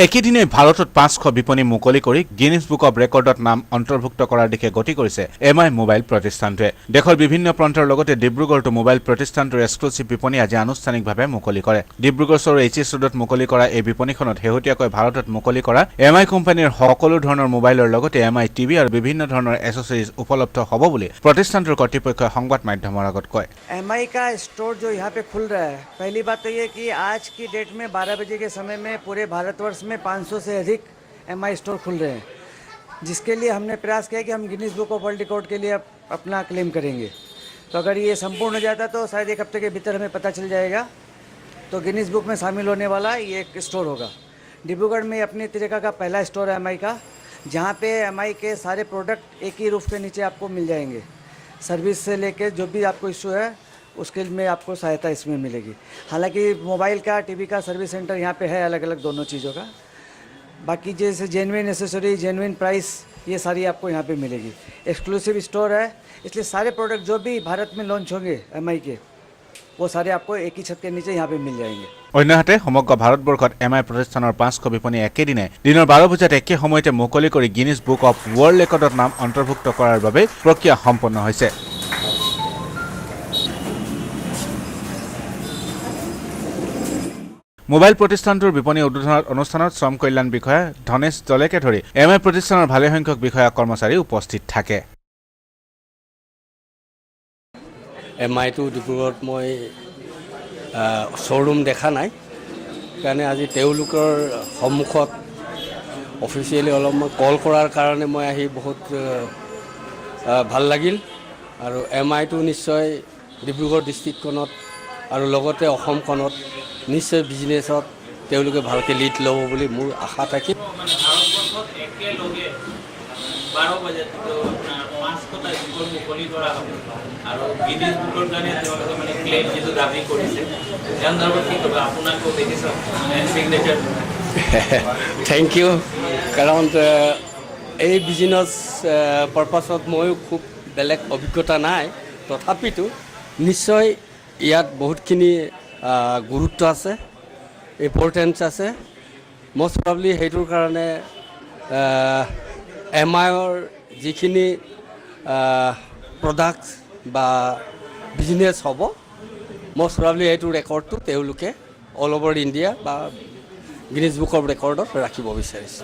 একেদিনে ভাৰতত 500 বিপণী মুকলি কৰি গিনিছ বুক অব ৰেকৰ্ডত নাম অন্তৰ্ভুক্ত কৰাৰ দিশে গতি কৰিছে এমআই মোবাইল প্ৰতিষ্ঠানটোৱে। দেশৰ বিভিন্ন প্ৰান্তৰ লগতে ডিব্ৰুগড়তো মোবাইল প্ৰতিষ্ঠানটোৰ এক্সক্লুচিভ বিপণী আজি আনুষ্ঠানিকভাৱে মুকলি কৰে। ডিব্ৰুগড় চহৰৰ এইচ ৰোডত মুকলি কৰা এই বিপণীখনত শেহতীয়াকৈ ভাৰতত মুকলি কৰা এমআই কোম্পানীৰ সকলো ধৰণৰ মোবাইলৰ লগতে এমআই টিভি আৰু বিভিন্ন ধৰণৰ এছেসৰিজ উপলব্ধ হ'ব বুলি প্ৰতিষ্ঠানটোৰ কৰ্তৃপক্ষই সংবাদ মাধ্যমৰ আগত কয়। एमआई का स्टोर जो यहाँ पे खुल रहा है, पहली बात तो ये कि आज की डेट में 12 बजे के समय में पूरे भारतवर्ष में 500 से अधिक एमआई स्टोर खुल रहे हैं, जिसके लिए हमने प्रयास किया कि हम Guinness book of world record के लिए अपना क्लेम करेंगे। तो अगर ये संपूर्ण हो जाता तो शायद एक हफ्ते के भीतर हमें पता चल जाएगा, तो गिनीज बुक में शामिल होने वाला ये एक स्टोर होगा। डिब्रूगढ़ में अपनी तरीका का पहला स्टोर है एमआई का, जहाँ पे एमआई के सारे प्रोडक्ट एक ही रूफ के नीचे आपको मिल जाएंगे। सर्विस से लेके जो भी आपको इशू है उसके में आपको सहायता इसमें मिलेगी। हालांकि मोबाइल का, टीवी का सर्विस सेंटर यहाँ पे है अलग अलग दोनों चीज़ों का। बाकी जैसे जेन्युइन एसेसरी, जेन्युइन प्राइस, ये सारी आपको यहाँ पे मिलेगी। एक्सक्लूसिव स्टोर है, इसलिए सारे प्रोडक्ट जो भी भारत में लॉन्च होंगे एमआई के, वो सारे आपको एक ही छत के नीचे यहाँ पे मिल जाएंगे। অন্যহাতে সমগ্ৰ ভাৰতবৰ্ষত এমআই প্ৰতিষ্ঠানৰ 500 বিপণী একেদিনে দিনৰ 12 বজাত একে সময়তে মুকলি কৰি গিনিছ বুক অব ৱৰ্ল্ড ৰেকৰ্ডত নাম অন্তৰ্ভুক্ত কৰাৰ বাবে প্ৰক্ৰিয়া সম্পন্ন হৈছে। মোবাইল প্ৰতিষ্ঠানটোৰ বিপণী উদ্বোধন অনুষ্ঠানত শ্ৰম কল্যাণ বিষয়া ধনেশ দলেকে ধৰি এমআই প্ৰতিষ্ঠানৰ ভালেসংখ্যক বিষয়া কৰ্মচাৰী উপস্থিত থাকে। এমআইটো ডিব্ৰুগড়ত মই শ্ব'ৰুম দেখা নাই, কাৰণে আজি তেওঁলোকৰ সন্মুখত অফিচিয়েলি অলপ মই কল কৰাৰ কাৰণে মই আহি বহুত ভাল লাগিল। আৰু এমআইটো নিশ্চয় ডিব্ৰুগড় ডিষ্ট্ৰিক্টখনত আৰু লগতে অসমখনত নিশ্চয় বিজনেছত তেওঁলোকে ভালকৈ লিড ল'ব বুলি মোৰ আশা থাকিল। থেংক ইউ, কাৰণ এই বিজনেছ পাৰপাছত ময়ো খুব বেলেগ অভিজ্ঞতা নাই, তথাপিতো নিশ্চয় ইয়াত বহুতখিনি গুৰুত্ব আছে, ইম্পৰ্টেঞ্চ আছে। মষ্ট প্ৰবাবলি সেইটোৰ কাৰণে এমআইৰ যিখিনি প্ৰডাক্ট বা বিজনেছ হ'ব, মষ্ট প্ৰবাবলি এইটো ৰেকৰ্ডটো তেওঁলোকে অল অভাৰ ইণ্ডিয়া বা গিনিজ বুক অফ ৰেকৰ্ডত ৰাখিব বিচাৰিছে।